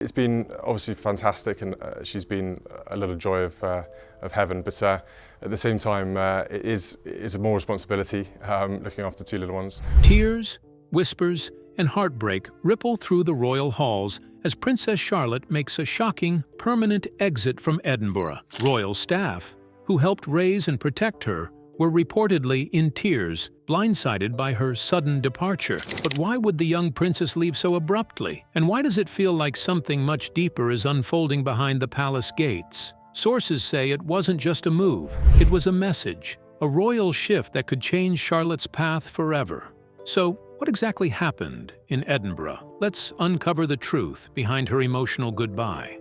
It's been obviously fantastic, and she's been a little joy of heaven, but at the same time it is more responsibility, looking after two little ones. Tears, whispers, and heartbreak ripple through the royal halls as Princess Charlotte makes a shocking, permanent exit from Edinburgh. Royal staff, who helped raise and protect her, were reportedly in tears, blindsided by her sudden departure. But why would the young princess leave so abruptly? And why does it feel like something much deeper is unfolding behind the palace gates? Sources say it wasn't just a move, it was a message, a royal shift that could change Charlotte's path forever. So, what exactly happened in Edinburgh? Let's uncover the truth behind her emotional goodbye.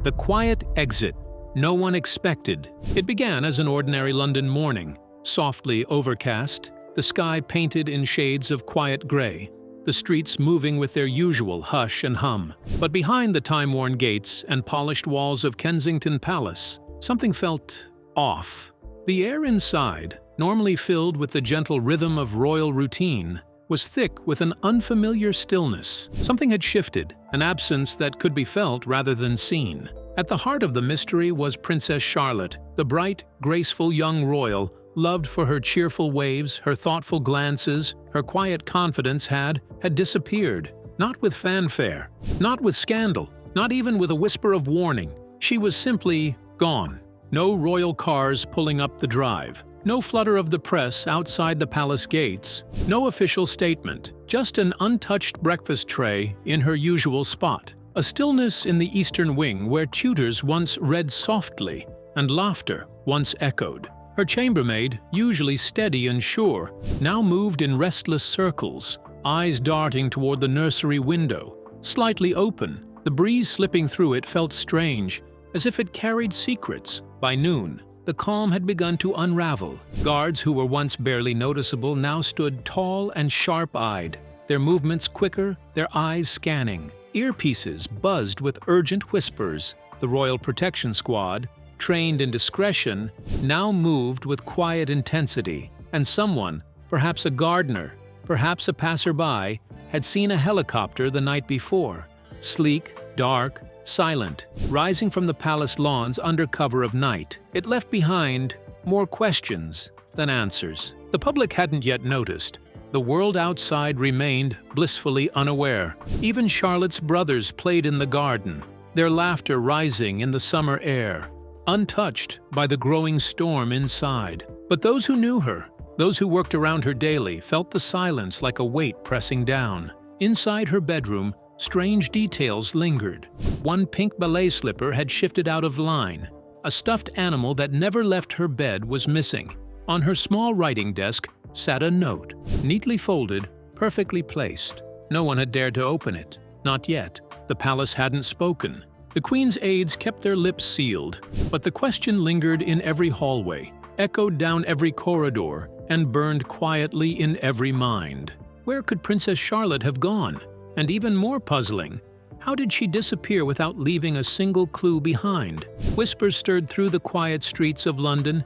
The quiet exit no one expected. It began as an ordinary London morning, softly overcast, the sky painted in shades of quiet grey, the streets moving with their usual hush and hum. But behind the time-worn gates and polished walls of Kensington Palace, something felt off. The air inside, normally filled with the gentle rhythm of royal routine, was thick with an unfamiliar stillness. Something had shifted, an absence that could be felt rather than seen. At the heart of the mystery was Princess Charlotte, the bright, graceful young royal, loved for her cheerful waves, her thoughtful glances, her quiet confidence had disappeared. Not with fanfare, not with scandal, not even with a whisper of warning. She was simply gone. No royal cars pulling up the drive. No flutter of the press outside the palace gates. No official statement. Just an untouched breakfast tray in her usual spot. A stillness in the eastern wing where tutors once read softly and laughter once echoed. Her chambermaid, usually steady and sure, now moved in restless circles, eyes darting toward the nursery window, slightly open. The breeze slipping through it felt strange, as if it carried secrets. By noon, the calm had begun to unravel. Guards who were once barely noticeable now stood tall and sharp-eyed, their movements quicker, their eyes scanning. Earpieces buzzed with urgent whispers. The Royal Protection Squad, trained in discretion, now moved with quiet intensity. And someone, perhaps a gardener, perhaps a passerby, had seen a helicopter the night before. Sleek, dark, silent, rising from the palace lawns under cover of night. It left behind more questions than answers. The public hadn't yet noticed. The world outside remained blissfully unaware. Even Charlotte's brothers played in the garden, their laughter rising in the summer air, untouched by the growing storm inside. But those who knew her, those who worked around her daily, felt the silence like a weight pressing down. Inside her bedroom, strange details lingered. One pink ballet slipper had shifted out of line. A stuffed animal that never left her bed was missing. On her small writing desk sat a note, neatly folded, perfectly placed. No one had dared to open it. Not yet. The palace hadn't spoken. The Queen's aides kept their lips sealed, but the question lingered in every hallway, echoed down every corridor, and burned quietly in every mind. Where could Princess Charlotte have gone? And even more puzzling, how did she disappear without leaving a single clue behind? Whispers stirred through the quiet streets of London.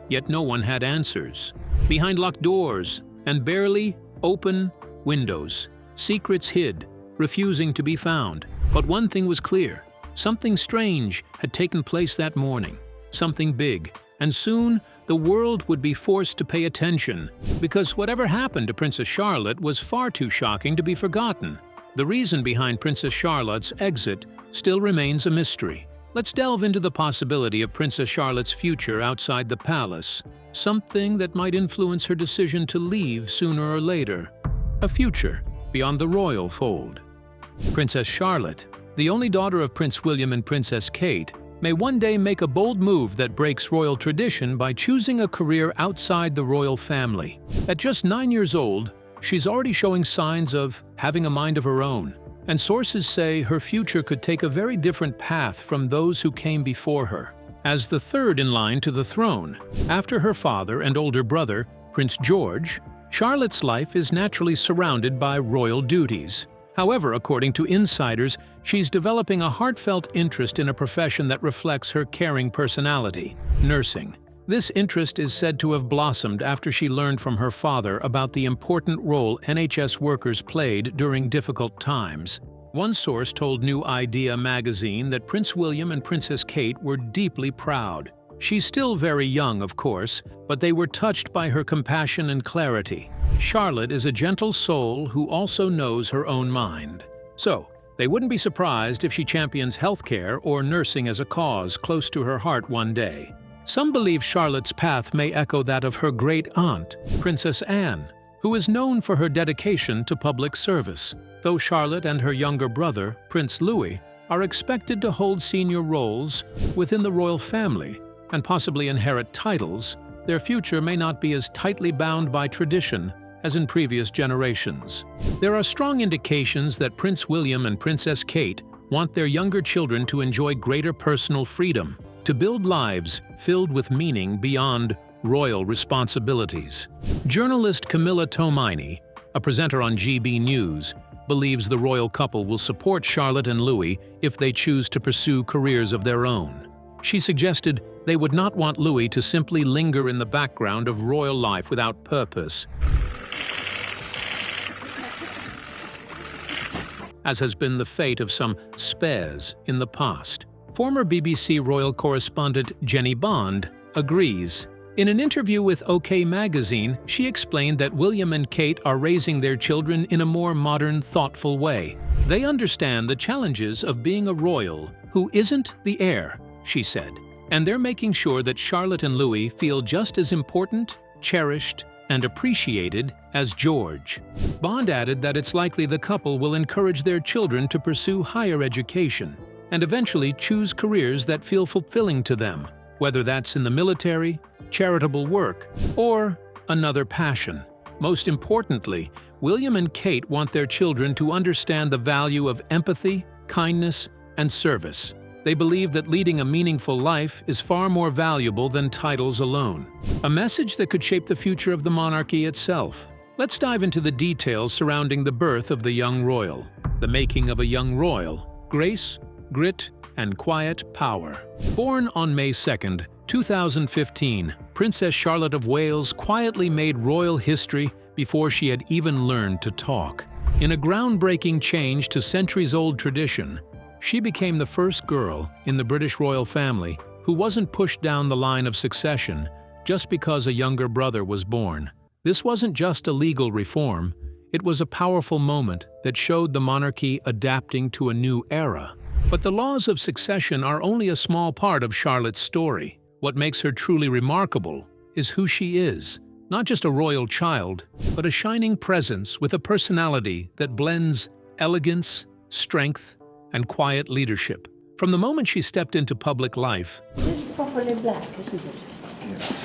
Yet no one had answers. Behind locked doors and barely open windows, secrets hid, refusing to be found. But one thing was clear. Something strange had taken place that morning. Something big. And soon, the world would be forced to pay attention, because whatever happened to Princess Charlotte was far too shocking to be forgotten. The reason behind Princess Charlotte's exit still remains a mystery. Let's delve into the possibility of Princess Charlotte's future outside the palace, something that might influence her decision to leave sooner or later. A future beyond the royal fold. Princess Charlotte, the only daughter of Prince William and Princess Kate, may one day make a bold move that breaks royal tradition by choosing a career outside the royal family. At just 9 years old, she's already showing signs of having a mind of her own, and sources say her future could take a very different path from those who came before her. As the third in line to the throne, after her father and older brother, Prince George, Charlotte's life is naturally surrounded by royal duties. However, according to insiders, she's developing a heartfelt interest in a profession that reflects her caring personality: nursing. This interest is said to have blossomed after she learned from her father about the important role NHS workers played during difficult times. One source told New Idea magazine that Prince William and Princess Kate were deeply proud. She's still very young, of course, but they were touched by her compassion and clarity. Charlotte is a gentle soul who also knows her own mind. So, they wouldn't be surprised if she champions healthcare or nursing as a cause close to her heart one day. Some believe Charlotte's path may echo that of her great-aunt, Princess Anne, who is known for her dedication to public service. Though Charlotte and her younger brother, Prince Louis, are expected to hold senior roles within the royal family and possibly inherit titles, their future may not be as tightly bound by tradition as in previous generations. There are strong indications that Prince William and Princess Kate want their younger children to enjoy greater personal freedom, to build lives filled with meaning beyond royal responsibilities. Journalist Camilla Tomaini, a presenter on GB News, believes the royal couple will support Charlotte and Louis if they choose to pursue careers of their own. She suggested they would not want Louis to simply linger in the background of royal life without purpose, as has been the fate of some spares in the past. Former BBC royal correspondent Jenny Bond agrees. In an interview with OK magazine, she explained that William and Kate are raising their children in a more modern, thoughtful way. They understand the challenges of being a royal who isn't the heir, she said, and they're making sure that Charlotte and Louis feel just as important, cherished, and appreciated as George. Bond added that it's likely the couple will encourage their children to pursue higher education and eventually choose careers that feel fulfilling to them, whether that's in the military, charitable work, or another passion. Most importantly, William and Kate want their children to understand the value of empathy, kindness, and service. They believe that leading a meaningful life is far more valuable than titles alone. A message that could shape the future of the monarchy itself. Let's dive into the details surrounding the birth of the young royal. The making of a young royal: grace, grit, and quiet power. Born on May 2, 2015, Princess Charlotte of Wales quietly made royal history before she had even learned to talk. In a groundbreaking change to centuries-old tradition, she became the first girl in the British royal family who wasn't pushed down the line of succession just because a younger brother was born. This wasn't just a legal reform, it was a powerful moment that showed the monarchy adapting to a new era. But the laws of succession are only a small part of Charlotte's story. What makes her truly remarkable is who she is, not just a royal child, but a shining presence with a personality that blends elegance, strength, and quiet leadership. From the moment she stepped into public life, it's properly black, isn't it?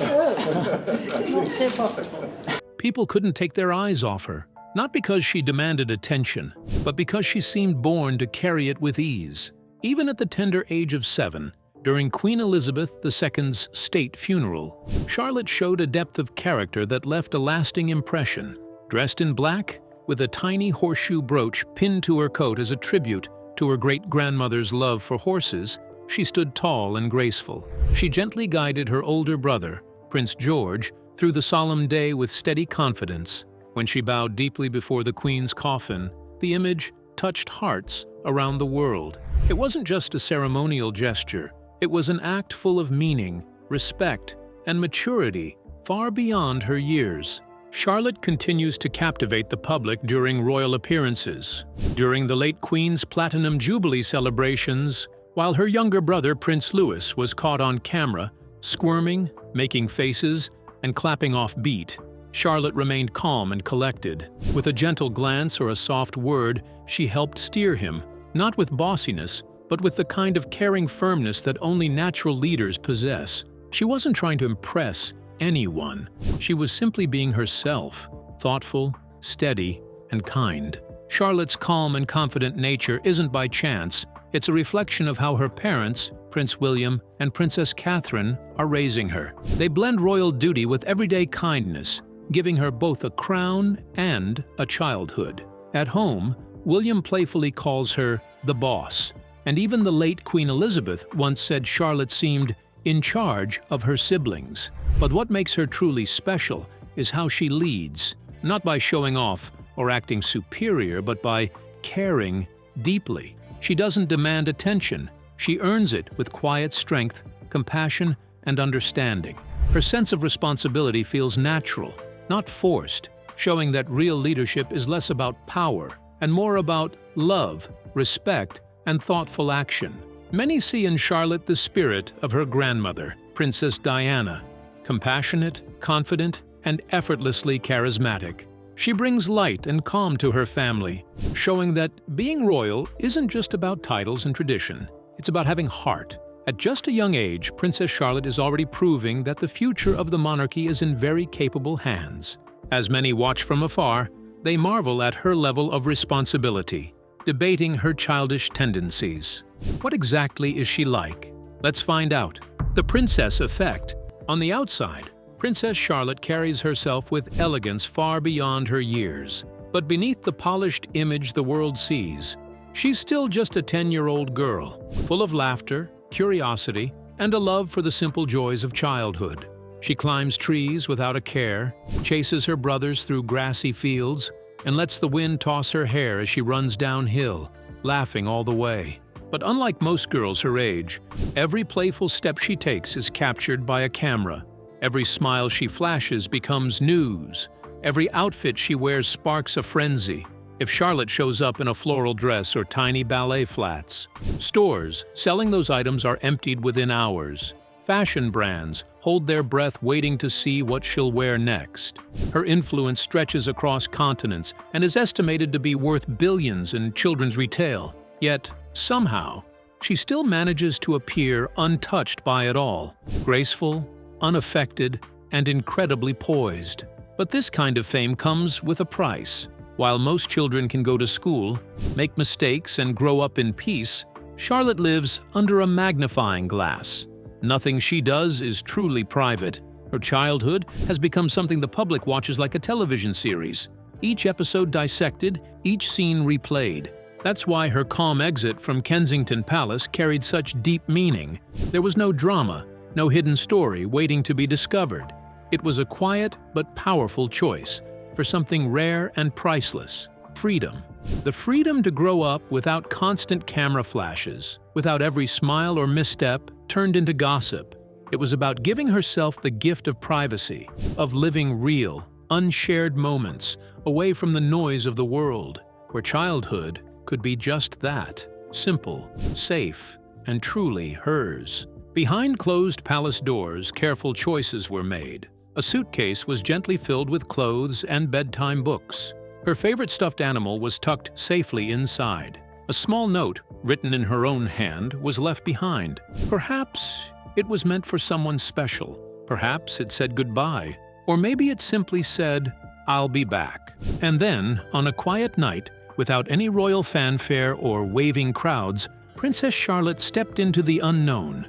Oh, not so possible. People couldn't take their eyes off her, not because she demanded attention, but because she seemed born to carry it with ease. Even at the tender age of 7, during Queen Elizabeth II's state funeral, Charlotte showed a depth of character that left a lasting impression. Dressed in black, with a tiny horseshoe brooch pinned to her coat as a tribute to her great-grandmother's love for horses, she stood tall and graceful. She gently guided her older brother, Prince George, through the solemn day with steady confidence. When she bowed deeply before the Queen's coffin, the image touched hearts around the world. It wasn't just a ceremonial gesture. It was an act full of meaning, respect, and maturity far beyond her years. Charlotte continues to captivate the public during royal appearances. During the late Queen's Platinum Jubilee celebrations, while her younger brother Prince Louis was caught on camera, squirming, making faces, and clapping off beat, Charlotte remained calm and collected. With a gentle glance or a soft word, she helped steer him, not with bossiness, but with the kind of caring firmness that only natural leaders possess. She wasn't trying to impress anyone. She was simply being herself, thoughtful, steady, and kind. Charlotte's calm and confident nature isn't by chance. It's a reflection of how her parents, Prince William and Princess Catherine, are raising her. They blend royal duty with everyday kindness, giving her both a crown and a childhood. At home, William playfully calls her the boss, and even the late Queen Elizabeth once said Charlotte seemed in charge of her siblings. But what makes her truly special is how she leads, not by showing off or acting superior, but by caring deeply. She doesn't demand attention. She earns it with quiet strength, compassion, and understanding. Her sense of responsibility feels natural, not forced, showing that real leadership is less about power and more about love, respect, and thoughtful action. Many see in Charlotte the spirit of her grandmother, Princess Diana, compassionate, confident, and effortlessly charismatic. She brings light and calm to her family, showing that being royal isn't just about titles and tradition. It's about having heart. At just a young age, Princess Charlotte is already proving that the future of the monarchy is in very capable hands. As many watch from afar, they marvel at her level of responsibility, debating her childish tendencies. What exactly is she like? Let's find out. The princess effect. On the outside, Princess Charlotte carries herself with elegance far beyond her years. But beneath the polished image the world sees, she's still just a 10-year-old girl, full of laughter, curiosity, and a love for the simple joys of childhood. She climbs trees without a care, chases her brothers through grassy fields, and lets the wind toss her hair as she runs downhill, laughing all the way. But unlike most girls her age, every playful step she takes is captured by a camera. Every smile she flashes becomes news. Every outfit she wears sparks a frenzy. If Charlotte shows up in a floral dress or tiny ballet flats, stores selling those items are emptied within hours. Fashion brands hold their breath waiting to see what she'll wear next. Her influence stretches across continents and is estimated to be worth billions in children's retail. Yet, somehow, she still manages to appear untouched by it all, graceful, unaffected, and incredibly poised. But this kind of fame comes with a price. While most children can go to school, make mistakes, and grow up in peace, Charlotte lives under a magnifying glass. Nothing she does is truly private. Her childhood has become something the public watches like a television series. Each episode dissected, each scene replayed. That's why her calm exit from Kensington Palace carried such deep meaning. There was no drama, no hidden story waiting to be discovered. It was a quiet but powerful choice for something rare and priceless: freedom. The freedom to grow up without constant camera flashes, without every smile or misstep turned into gossip. It was about giving herself the gift of privacy, of living real, unshared moments away from the noise of the world, where childhood could be just that: simple, safe, and truly hers. Behind closed palace doors, careful choices were made. A suitcase was gently filled with clothes and bedtime books. Her favorite stuffed animal was tucked safely inside. A small note, written in her own hand, was left behind. Perhaps it was meant for someone special. Perhaps it said goodbye. Or maybe it simply said, "I'll be back." And then, on a quiet night, without any royal fanfare or waving crowds, Princess Charlotte stepped into the unknown.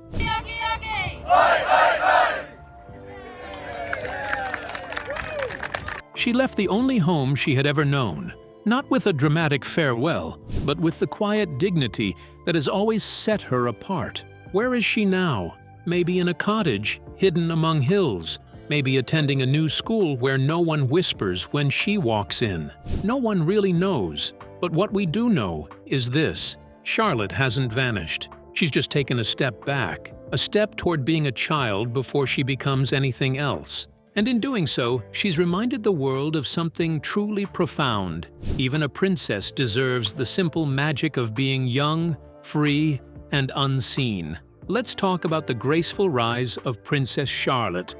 She left the only home she had ever known, not with a dramatic farewell, but with the quiet dignity that has always set her apart. Where is she now? Maybe in a cottage, hidden among hills. Maybe attending a new school where no one whispers when she walks in. No one really knows. But what we do know is this: Charlotte hasn't vanished. She's just taken a step back, a step toward being a child before she becomes anything else. And in doing so, she's reminded the world of something truly profound. Even a princess deserves the simple magic of being young, free, and unseen. Let's talk about the graceful rise of Princess Charlotte,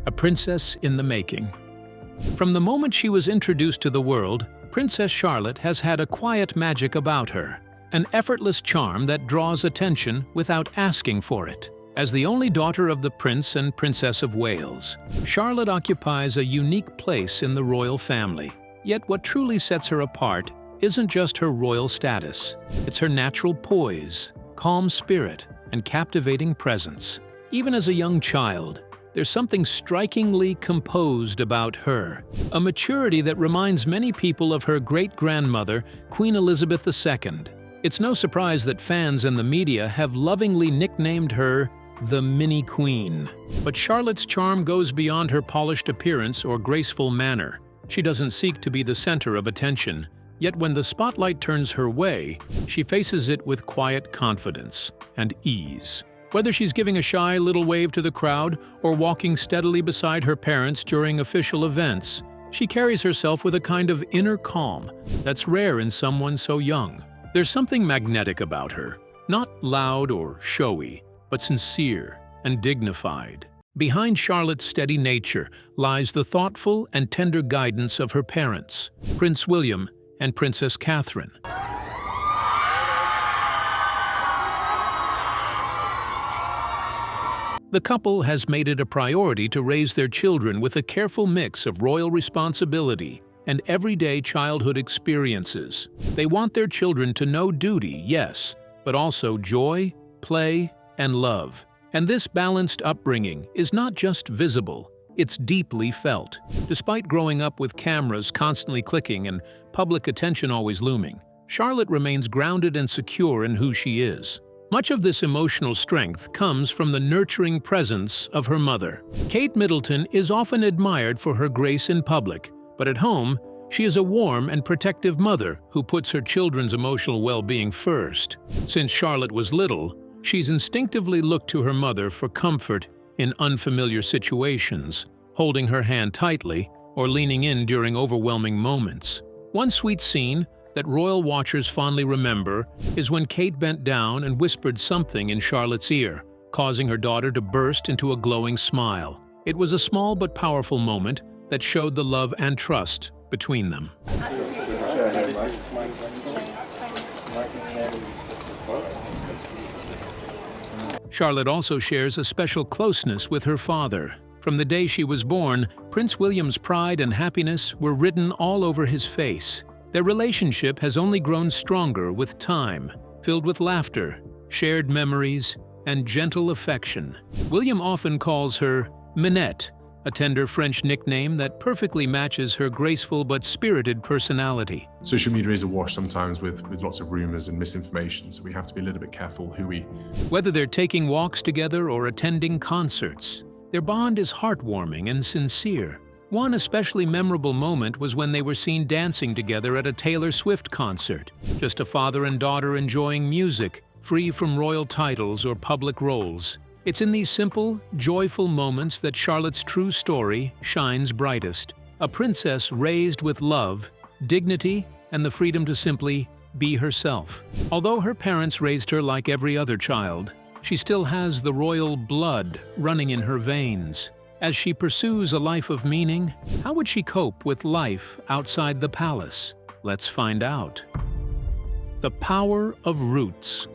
a princess in the making. From the moment she was introduced to the world, Princess Charlotte has had a quiet magic about her, an effortless charm that draws attention without asking for it. As the only daughter of the Prince and Princess of Wales, Charlotte occupies a unique place in the royal family. Yet what truly sets her apart isn't just her royal status. It's her natural poise, calm spirit, and captivating presence. Even as a young child, there's something strikingly composed about her, a maturity that reminds many people of her great-grandmother, Queen Elizabeth II. It's no surprise that fans and the media have lovingly nicknamed her the mini queen. But Charlotte's charm goes beyond her polished appearance or graceful manner. She doesn't seek to be the center of attention. Yet when the spotlight turns her way, she faces it with quiet confidence and ease. Whether she's giving a shy little wave to the crowd or walking steadily beside her parents during official events, she carries herself with a kind of inner calm that's rare in someone so young. There's something magnetic about her, not loud or showy, but sincere and dignified. Behind Charlotte's steady nature lies the thoughtful and tender guidance of her parents, Prince William and Princess Catherine. The couple has made it a priority to raise their children with a careful mix of royal responsibility and everyday childhood experiences. They want their children to know duty, yes, but also joy, play, and love. And this balanced upbringing is not just visible, it's deeply felt. Despite growing up with cameras constantly clicking and public attention always looming, Charlotte remains grounded and secure in who she is. Much of this emotional strength comes from the nurturing presence of her mother. Kate Middleton is often admired for her grace in public, but at home, she is a warm and protective mother who puts her children's emotional well-being first. Since Charlotte was little, she's instinctively looked to her mother for comfort in unfamiliar situations, holding her hand tightly or leaning in during overwhelming moments. One sweet scene that royal watchers fondly remember is when Kate bent down and whispered something in Charlotte's ear, causing her daughter to burst into a glowing smile. It was a small but powerful moment that showed the love and trust between them. Charlotte also shares a special closeness with her father. From the day she was born, Prince William's pride and happiness were written all over his face. Their relationship has only grown stronger with time, filled with laughter, shared memories, and gentle affection. William often calls her Minette, a tender French nickname that perfectly matches her graceful but spirited personality. Social media is awash sometimes with lots of rumors and misinformation, so we have to be a little bit careful who we... Whether they're taking walks together or attending concerts, their bond is heartwarming and sincere. One especially memorable moment was when they were seen dancing together at a Taylor Swift concert, just a father and daughter enjoying music, free from royal titles or public roles. It's in these simple, joyful moments that Charlotte's true story shines brightest. A princess raised with love, dignity, and the freedom to simply be herself. Although her parents raised her like every other child, she still has the royal blood running in her veins. As she pursues a life of meaning, how would she cope with life outside the palace? Let's find out. The power of roots.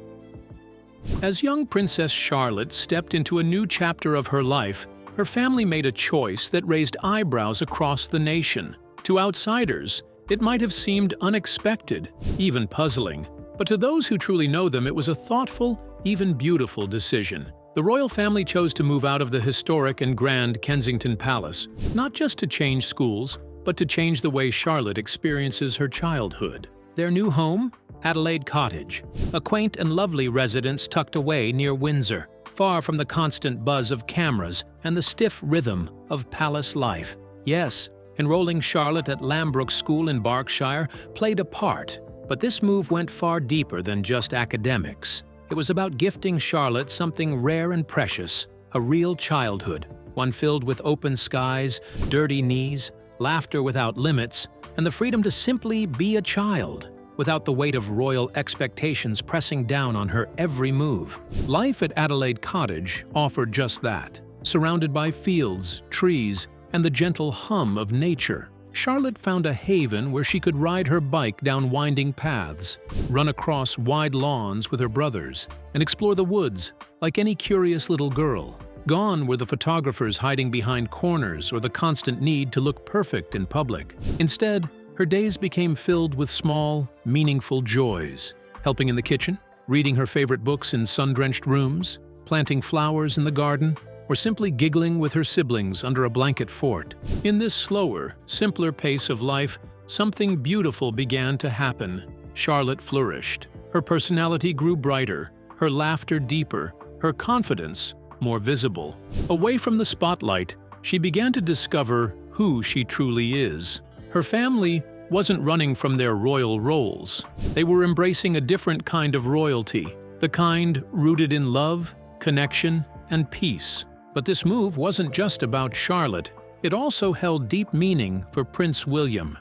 As young Princess Charlotte stepped into a new chapter of her life, her family made a choice that raised eyebrows across the nation. To outsiders, it might have seemed unexpected, even puzzling, but to those who truly know them, it was a thoughtful, even beautiful decision. The royal family chose to move out of the historic and grand Kensington Palace, not just to change schools, but to change the way Charlotte experiences her childhood. Their new home? Adelaide Cottage, a quaint and lovely residence tucked away near Windsor, far from the constant buzz of cameras and the stiff rhythm of palace life. Yes, enrolling Charlotte at Lambrook School in Berkshire played a part, but this move went far deeper than just academics. It was about gifting Charlotte something rare and precious, a real childhood, one filled with open skies, dirty knees, laughter without limits, and the freedom to simply be a child, without the weight of royal expectations pressing down on her every move. Life at Adelaide Cottage offered just that. Surrounded by fields, trees, and the gentle hum of nature, Charlotte found a haven where she could ride her bike down winding paths, run across wide lawns with her brothers, and explore the woods like any curious little girl. Gone were the photographers hiding behind corners or the constant need to look perfect in public. Instead, her days became filled with small, meaningful joys, helping in the kitchen, reading her favorite books in sun-drenched rooms, planting flowers in the garden, or simply giggling with her siblings under a blanket fort. In this slower, simpler pace of life, something beautiful began to happen. Charlotte flourished. Her personality grew brighter, her laughter deeper, her confidence more visible. Away from the spotlight, she began to discover who she truly is. Her family wasn't running from their royal roles. They were embracing a different kind of royalty, the kind rooted in love, connection, and peace. But this move wasn't just about Charlotte. It also held deep meaning for Prince William.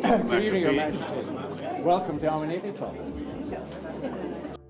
Good evening, Your Majesty. Welcome to our native club.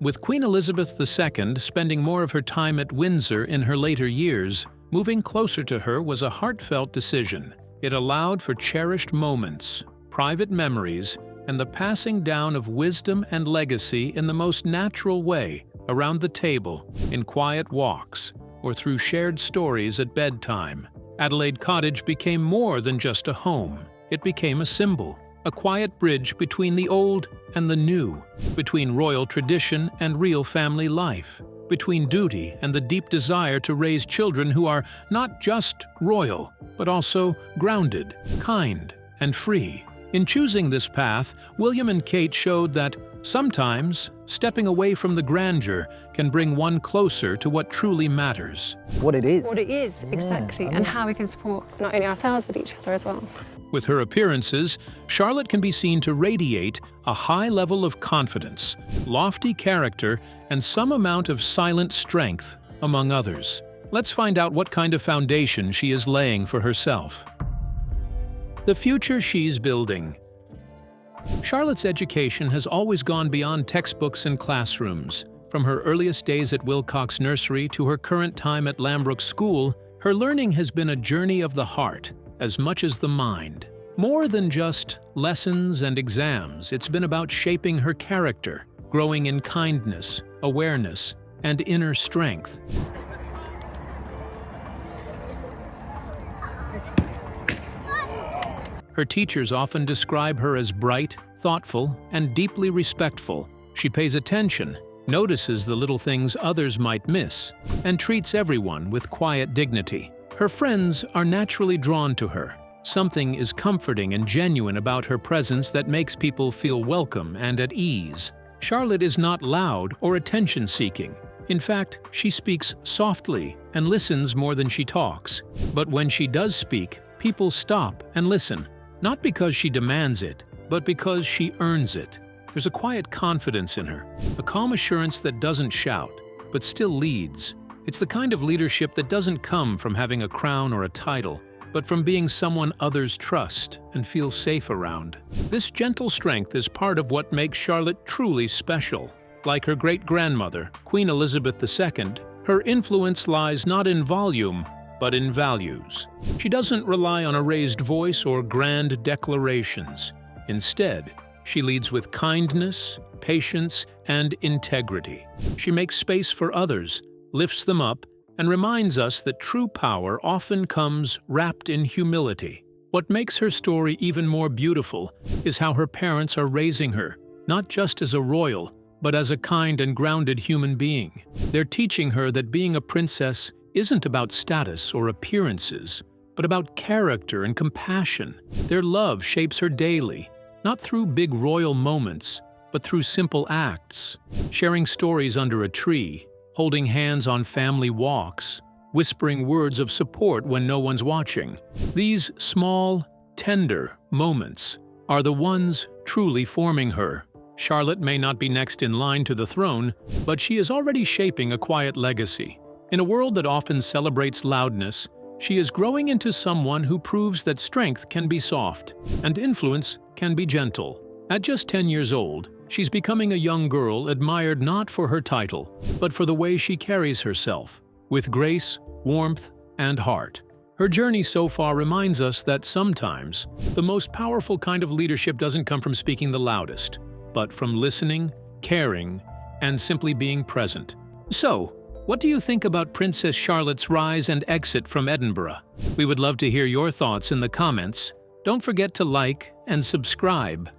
With Queen Elizabeth II spending more of her time at Windsor in her later years, moving closer to her was a heartfelt decision. It allowed for cherished moments, private memories, and the passing down of wisdom and legacy in the most natural way, around the table, in quiet walks, or through shared stories at bedtime. Adelaide Cottage became more than just a home. It became a symbol, a quiet bridge between the old and the new, between royal tradition and real family life, between duty and the deep desire to raise children who are not just royal, but also grounded, kind, and free. In choosing this path, William and Kate showed that sometimes stepping away from the grandeur can bring one closer to what truly matters. What it is. What it is, exactly, and how we can support not only ourselves but each other as well. With her appearances, Charlotte can be seen to radiate a high level of confidence, lofty character, and some amount of silent strength, among others. Let's find out what kind of foundation she is laying for herself. The future she's building. Charlotte's education has always gone beyond textbooks and classrooms. From her earliest days at Wilcox Nursery to her current time at Lambrook School, her learning has been a journey of the heart, as much as the mind. More than just lessons and exams, it's been about shaping her character, growing in kindness, awareness, and inner strength. Her teachers often describe her as bright, thoughtful, and deeply respectful. She pays attention, notices the little things others might miss, and treats everyone with quiet dignity. Her friends are naturally drawn to her. Something is comforting and genuine about her presence that makes people feel welcome and at ease. Charlotte is not loud or attention-seeking. In fact, she speaks softly and listens more than she talks. But when she does speak, people stop and listen, not because she demands it, but because she earns it. There's a quiet confidence in her, a calm assurance that doesn't shout, but still leads. It's the kind of leadership that doesn't come from having a crown or a title, but from being someone others trust and feel safe around. This gentle strength is part of what makes Charlotte truly special. Like her great-grandmother, Queen Elizabeth II, her influence lies not in volume, but in values. She doesn't rely on a raised voice or grand declarations. Instead, she leads with kindness, patience, and integrity. She makes space for others, lifts them up, and reminds us that true power often comes wrapped in humility. What makes her story even more beautiful is how her parents are raising her, not just as a royal, but as a kind and grounded human being. They're teaching her that being a princess isn't about status or appearances, but about character and compassion. Their love shapes her daily, not through big royal moments, but through simple acts, sharing stories under a tree, holding hands on family walks, whispering words of support when no one's watching. These small, tender moments are the ones truly forming her. Charlotte may not be next in line to the throne, but she is already shaping a quiet legacy. In a world that often celebrates loudness, she is growing into someone who proves that strength can be soft and influence can be gentle. At just 10 years old, she's becoming a young girl admired not for her title, but for the way she carries herself, with grace, warmth, and heart. Her journey so far reminds us that sometimes the most powerful kind of leadership doesn't come from speaking the loudest, but from listening, caring, and simply being present. So, what do you think about Princess Charlotte's rise and exit from Edinburgh? We would love to hear your thoughts in the comments. Don't forget to like and subscribe.